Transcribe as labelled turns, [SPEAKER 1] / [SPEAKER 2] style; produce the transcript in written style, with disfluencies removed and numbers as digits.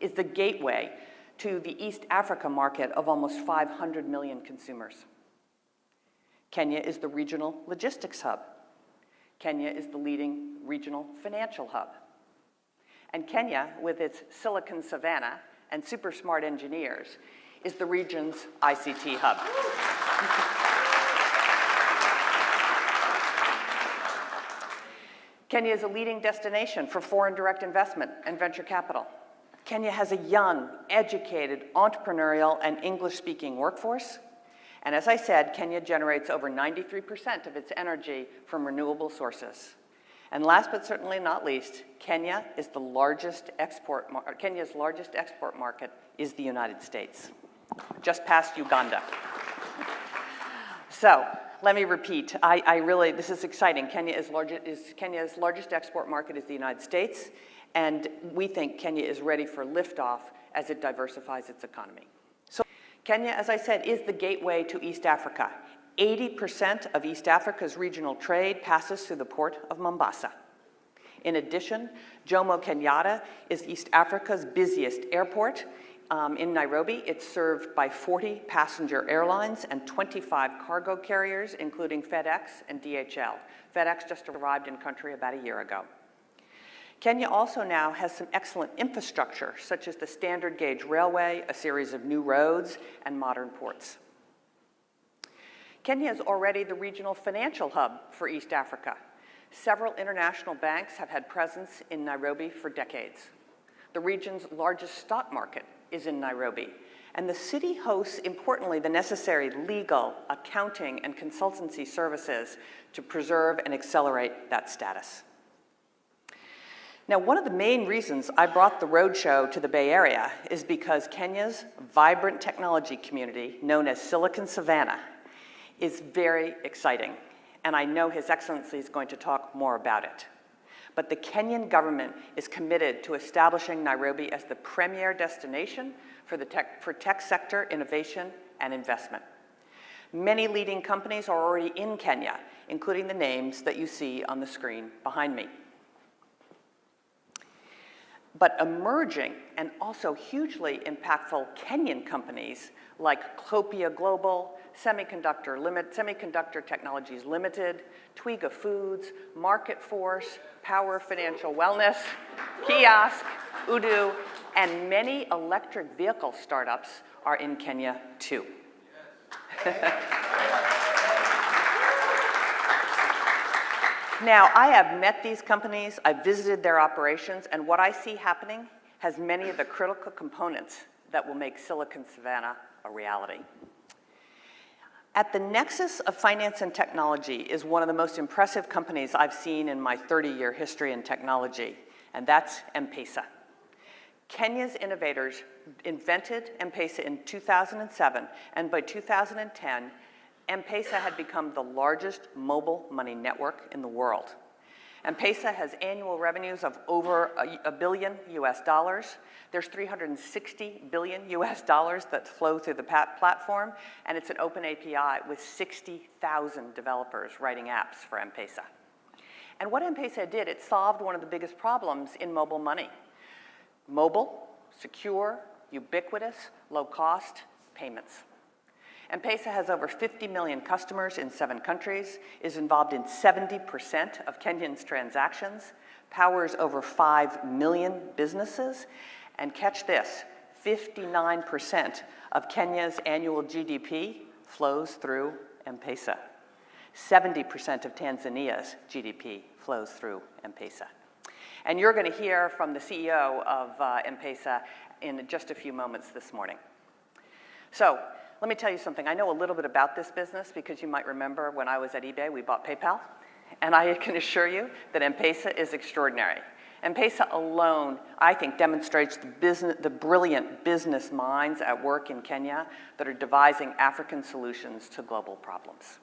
[SPEAKER 1] is the gateway to the East Africa market of almost 500 million consumers. Kenya is the regional logistics hub. Kenya is the leading regional financial hub. And Kenya, with its Silicon Savannah and super smart engineers, is the region's ICT hub. Kenya is a leading destination for foreign direct investment and venture capital. Kenya has a young, educated, entrepreneurial, and English-speaking workforce. And as I said, Kenya generates over 93% of its energy from renewable sources. And last but certainly not least, Kenya's largest export market is the United States, just past Uganda. So let me repeat, this is exciting. Kenya's largest export market is the United States, and we think Kenya is ready for liftoff as it diversifies its economy. So Kenya, as I said, is the gateway to East Africa. 80% of East Africa's regional trade passes through the port of Mombasa. In addition, Jomo Kenyatta is East Africa's busiest airport. In Nairobi, it's served by 40 passenger airlines and 25 cargo carriers, including FedEx and DHL. FedEx just arrived in country about a year ago. Kenya also now has some excellent infrastructure, such as the standard gauge railway, a series of new roads, and modern ports. Kenya is already the regional financial hub for East Africa. Several international banks have had presence in Nairobi for decades. The region's largest stock market is in Nairobi, and the city hosts, importantly, the necessary legal, accounting, and consultancy services to preserve and accelerate that status. Now, one of the main reasons I brought the roadshow to the Bay Area is because Kenya's vibrant technology community, known as Silicon Savannah, is very exciting, and I know His Excellency is going to talk more about it. But the Kenyan government is committed to establishing Nairobi as the premier destination for tech sector innovation and investment. Many leading companies are already in Kenya, including the names that you see on the screen behind me. But emerging and also hugely impactful Kenyan companies like Clopia Global, Semiconductor Technologies Limited, Twiga Foods, Market Force, Power Financial Wellness, Kiosk, Udu, and many electric vehicle startups are in Kenya too. Now, I have met these companies, I've visited their operations, and what I see happening has many of the critical components that will make Silicon Savannah a reality. At the nexus of finance and technology is one of the most impressive companies I've seen in my 30-year history in technology, and that's M-Pesa. Kenya's innovators invented M-Pesa in 2007, and by 2010, M-Pesa had become the largest mobile money network in the world. M-Pesa has annual revenues of over $1 billion US. There's $360 billion US that flow through the platform, and it's an open API with 60,000 developers writing apps for M-Pesa. And what M-Pesa did, it solved one of the biggest problems in mobile money. Mobile, secure, ubiquitous, low-cost payments. M-Pesa has over 50 million customers in 7 countries, is involved in 70% of Kenyans' transactions, powers over 5 million businesses, and catch this, 59% of Kenya's annual GDP flows through M-Pesa. 70% of Tanzania's GDP flows through M-Pesa. And you're going to hear from the CEO of M-Pesa in just a few moments this morning. So, let me tell you something. I know a little bit about this business because you might remember when I was at eBay, we bought PayPal. And I can assure you that M-Pesa is extraordinary. M-Pesa alone, I think, demonstrates the brilliant business minds at work in Kenya that are devising African solutions to global problems.